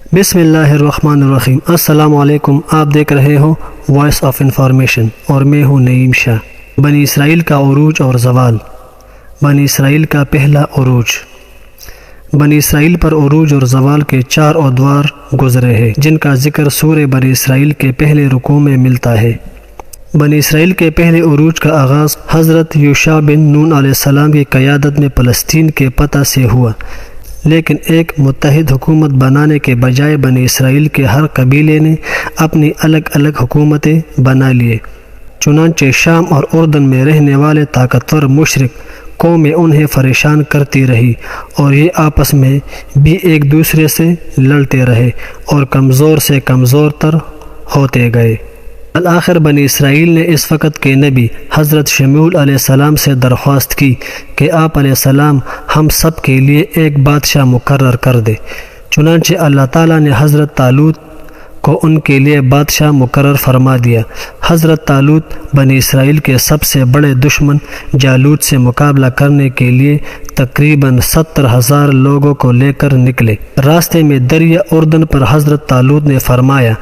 بسم اللہ الرحمن الرحیم۔ السلام علیکم، آپ دیکھ رہے ہو وائس آف انفارمیشن اور میں ہوں نعیم شاہ۔ بنی اسرائیل کا عروج اور زوال۔ بنی اسرائیل کا پہلا عروج۔ بنی اسرائیل پر عروج اور زوال کے 4 ادوار گزرے ہیں، جن کا ذکر سورہ بنی اسرائیل کے پہلے رکوع میں ملتا ہے۔ بنی اسرائیل کے پہلے عروج کا آغاز حضرت یوشع بن نون علیہ السلام کی قیادت میں فلسطین کے فتح سے ہوا، لیکن ایک متحد حکومت بنانے کے بجائے بنی اسرائیل کے ہر قبیلے نے اپنی الگ الگ حکومتیں بنا لیے۔ چنانچہ شام اور اردن میں رہنے والے طاقتور مشرک قومیں انہیں پریشان کرتی رہی، اور یہ آپس میں بھی ایک دوسرے سے لڑتے رہے اور کمزور سے کمزور تر ہوتے گئے۔ بالآخر بنی اسرائیل نے اس وقت کے نبی حضرت شمعون علیہ السلام سے درخواست کی کہ آپ علیہ السلام ہم سب کے لیے ایک بادشاہ مقرر کر دے۔ چنانچہ اللہ تعالیٰ نے حضرت طالوت کو ان کے لیے بادشاہ مقرر فرما دیا۔ حضرت طالوت بنی اسرائیل کے سب سے بڑے دشمن جالوت سے مقابلہ کرنے کے لیے تقریباً 70,000 لوگوں کو لے کر نکلے۔ راستے میں دریا اردن پر حضرت طالوت نے فرمایا،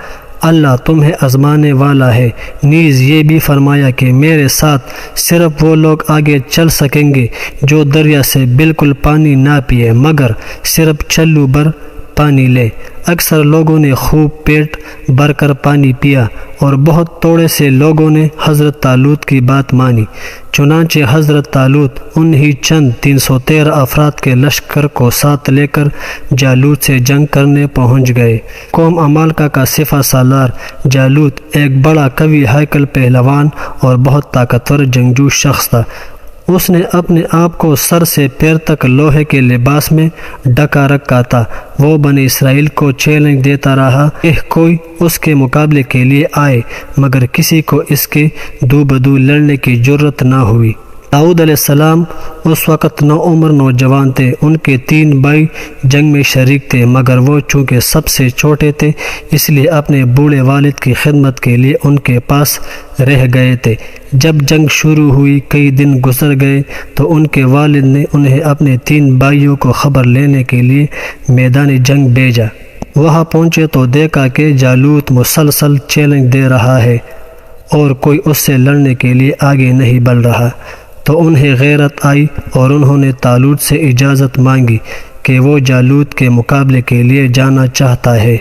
اللہ تمہیں آزمانے والا ہے، نیز یہ بھی فرمایا کہ میرے ساتھ صرف وہ لوگ آگے چل سکیں گے جو دریا سے بالکل پانی نہ پیے مگر صرف چلو بھر پانی لے۔ اکثر لوگوں نے خوب پیٹ بھر کر پانی پیا اور بہت تھوڑے سے لوگوں نے حضرت طالوت کی بات مانی۔ چنانچہ حضرت طالوت انہی چند 313 افراد کے لشکر کو ساتھ لے کر جالوت سے جنگ کرنے پہنچ گئے۔ قوم عمالقہ کا سپہ سالار جالوت ایک بڑا قوی ہیکل پہلوان اور بہت طاقتور جنگجو شخص تھا۔ اس نے اپنے آپ کو سر سے پیر تک لوہے کے لباس میں ڈھکا رکھا تھا۔ وہ بنی اسرائیل کو چیلنج دیتا رہا کہ کوئی اس کے مقابلے کے لیے آئے، مگر کسی کو اس کے دو بدو لڑنے کی جرت نہ ہوئی۔ داؤد علیہ السلام اس وقت نوعمر نوجوان تھے۔ ان کے 3 بھائی جنگ میں شریک تھے، مگر وہ چونکہ سب سے چھوٹے تھے اس لیے اپنے بوڑھے والد کی خدمت کے لیے ان کے پاس رہ گئے تھے۔ جب جنگ شروع ہوئی کئی دن گزر گئے تو ان کے والد نے انہیں اپنے 3 بھائیوں کو خبر لینے کے لیے میدان جنگ بھیجا۔ وہاں پہنچے تو دیکھا کہ جالوت مسلسل چیلنج دے رہا ہے اور کوئی اس سے لڑنے کے لیے آگے نہیں بڑھ رہا۔ تو انہیں غیرت آئی اور انہوں نے طالوت سے اجازت مانگی کہ وہ جالوت کے مقابلے کے لیے جانا چاہتا ہے۔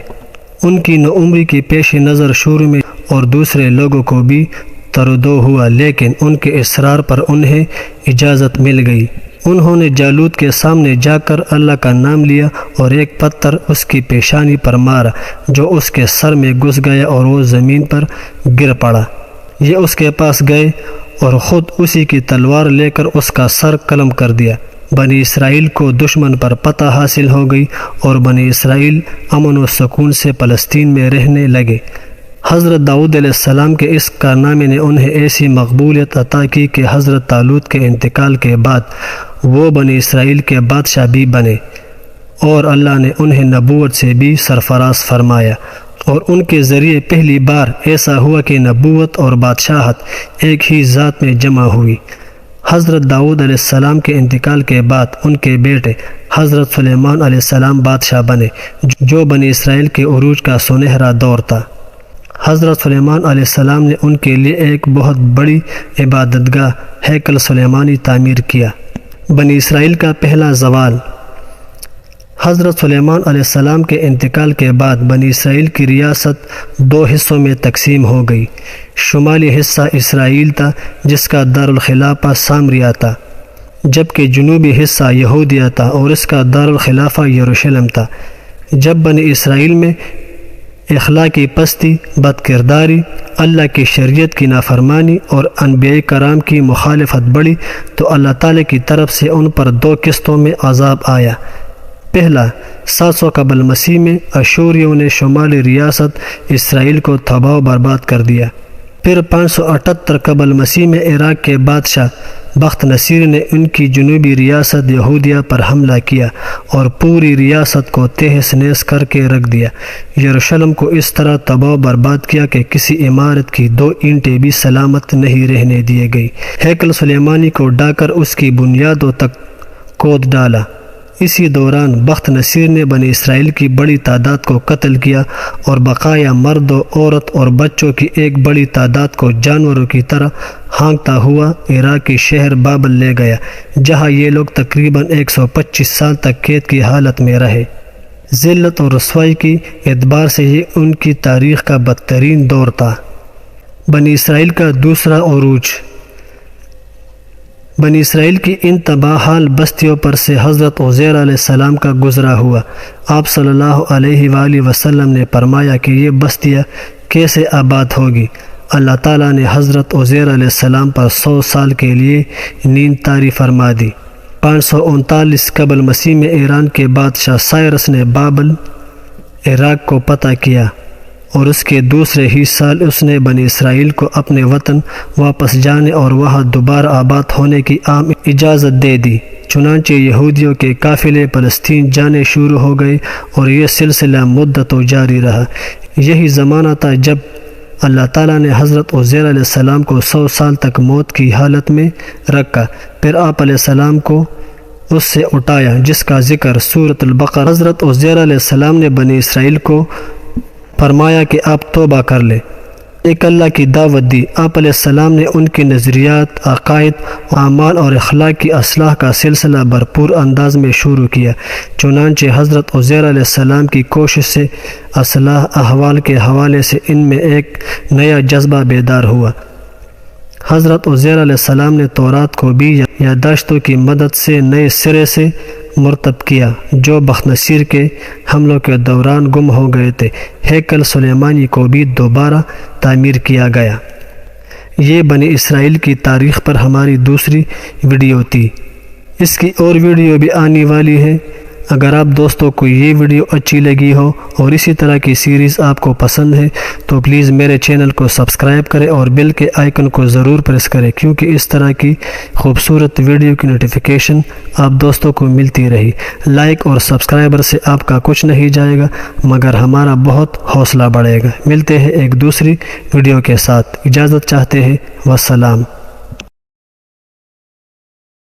ان کی نوعمری کی پیش نظر شروع میں اور دوسرے لوگوں کو بھی تردو ہوا، لیکن ان کے اصرار پر انہیں اجازت مل گئی۔ انہوں نے جالوت کے سامنے جا کر اللہ کا نام لیا اور ایک پتھر اس کی پیشانی پر مارا جو اس کے سر میں گھس گیا اور وہ زمین پر گر پڑا۔ یہ اس کے پاس گئے اور خود اسی کی تلوار لے کر اس کا سر قلم کر دیا۔ بنی اسرائیل کو دشمن پر فتح حاصل ہو گئی اور بنی اسرائیل امن و سکون سے فلسطین میں رہنے لگے۔ حضرت داؤد علیہ السلام کے اس کارنامے نے انہیں ایسی مقبولیت عطا کی کہ حضرت طالوت کے انتقال کے بعد وہ بنی اسرائیل کے بادشاہ بھی بنے، اور اللہ نے انہیں نبوت سے بھی سرفراز فرمایا، اور ان کے ذریعے پہلی بار ایسا ہوا کہ نبوت اور بادشاہت ایک ہی ذات میں جمع ہوئی۔ حضرت داؤد علیہ السلام کے انتقال کے بعد ان کے بیٹے حضرت سلیمان علیہ السلام بادشاہ بنے، جو بنی اسرائیل کے عروج کا سنہرا دور تھا۔ حضرت سلیمان علیہ السلام نے ان کے لیے ایک بہت بڑی عبادت گاہ ہیکل سلیمانی تعمیر کیا۔ بنی اسرائیل کا پہلا زوال۔ حضرت سلیمان علیہ السلام کے انتقال کے بعد بنی اسرائیل کی ریاست 2 حصوں میں تقسیم ہو گئی۔ شمالی حصہ اسرائیل تھا جس کا دارالخلافہ سامریہ تھا، جبکہ جنوبی حصہ یہودیہ تھا اور اس کا دارالخلافہ یروشلم تھا۔ جب بنی اسرائیل میں اخلاقی پستی، بد کرداری، اللہ کی شریعت کی نافرمانی اور انبیاء کرام کی مخالفت بڑھی تو اللہ تعالیٰ کی طرف سے ان پر 2 قسطوں میں عذاب آیا۔ پہلا، 700 قبل مسیح میں اشوریوں نے شمالی ریاست اسرائیل کو تباہ و برباد کر دیا۔ پھر 578 قبل مسیح میں عراق کے بادشاہ بخت نصیر نے ان کی جنوبی ریاست یہودیہ پر حملہ کیا اور پوری ریاست کو تہس نہس کر کے رکھ دیا۔ یروشلم کو اس طرح تباہ و برباد کیا کہ کسی عمارت کی 2 اینٹیں بھی سلامت نہیں رہنے دیے گئی۔ ہیکل سلیمانی کو ڈھا کر اس کی بنیادوں تک کھود ڈالا۔ اسی دوران بخت نصیر نے بنی اسرائیل کی بڑی تعداد کو قتل کیا اور بقایا مرد و عورت اور بچوں کی ایک بڑی تعداد کو جانوروں کی طرح ہانکتا ہوا عراق کے شہر بابل لے گیا، جہاں یہ لوگ تقریباً 125 سال تک قید کی حالت میں رہے۔ ذلت اور رسوائی کی اعتبار سے یہ ان کی تاریخ کا بدترین دور تھا۔ بنی اسرائیل کا دوسرا عروج۔ بنی اسرائیل کی ان تباہ حال بستیوں پر سے حضرت عزیر علیہ السلام کا گزرا ہوا۔ آپ صلی اللہ علیہ وآلہ وسلم نے فرمایا کہ یہ بستیاں کیسے آباد ہوگی۔ اللہ تعالیٰ نے حضرت عزیر علیہ السلام پر 100 سال کے لیے نیند طاری فرما دی۔ 539 قبل مسیح میں ایران کے بادشاہ سائرس نے بابل عراق کو فتح کیا اور اس کے دوسرے ہی سال اس نے بنی اسرائیل کو اپنے وطن واپس جانے اور وہاں دوبارہ آباد ہونے کی عام اجازت دے دی۔ چنانچہ یہودیوں کے قافلے فلسطین جانے شروع ہو گئے اور یہ سلسلہ مدتوں جاری رہا۔ یہی زمانہ تھا جب اللہ تعالیٰ نے حضرت عزیر علیہ السلام کو 100 سال تک موت کی حالت میں رکھا، پھر آپ علیہ السلام کو اس سے اٹھایا، جس کا ذکر سورۃ البقرہ۔ حضرت عزیر علیہ السلام نے بنی اسرائیل کو فرمایا کہ آپ توبہ کر لیں، ایک اللہ کی دعوت دی۔ آپ علیہ السلام نے ان کی نظریات، عقائد، اعمال اور اخلاق کی اصلاح کا سلسلہ بھرپور انداز میں شروع کیا۔ چنانچہ حضرت عزیر علیہ السلام کی کوشش سے اصلاح احوال کے حوالے سے ان میں ایک نیا جذبہ بیدار ہوا۔ حضرت عزیر علیہ السلام نے تورات کو بھی یادداشتوں کی مدد سے نئے سرے سے مرتب کیا، جو بخت نصیر کے حملوں کے دوران گم ہو گئے تھے۔ ہیکل سلیمانی کو بھی دوبارہ تعمیر کیا گیا۔ یہ بنی اسرائیل کی تاریخ پر ہماری دوسری ویڈیو تھی۔ اس کی اور ویڈیو بھی آنے والی ہے۔ اگر آپ دوستوں کو یہ ویڈیو اچھی لگی ہو اور اسی طرح کی سیریز آپ کو پسند ہے تو پلیز میرے چینل کو سبسکرائب کریں اور بیل کے آئیکن کو ضرور پریس کریں، کیونکہ اس طرح کی خوبصورت ویڈیو کی نوٹیفیکیشن آپ دوستوں کو ملتی رہی۔ لائک اور سبسکرائبر سے آپ کا کچھ نہیں جائے گا مگر ہمارا بہت حوصلہ بڑھے گا۔ ملتے ہیں ایک دوسری ویڈیو کے ساتھ، اجازت چاہتے ہیں، والسلام۔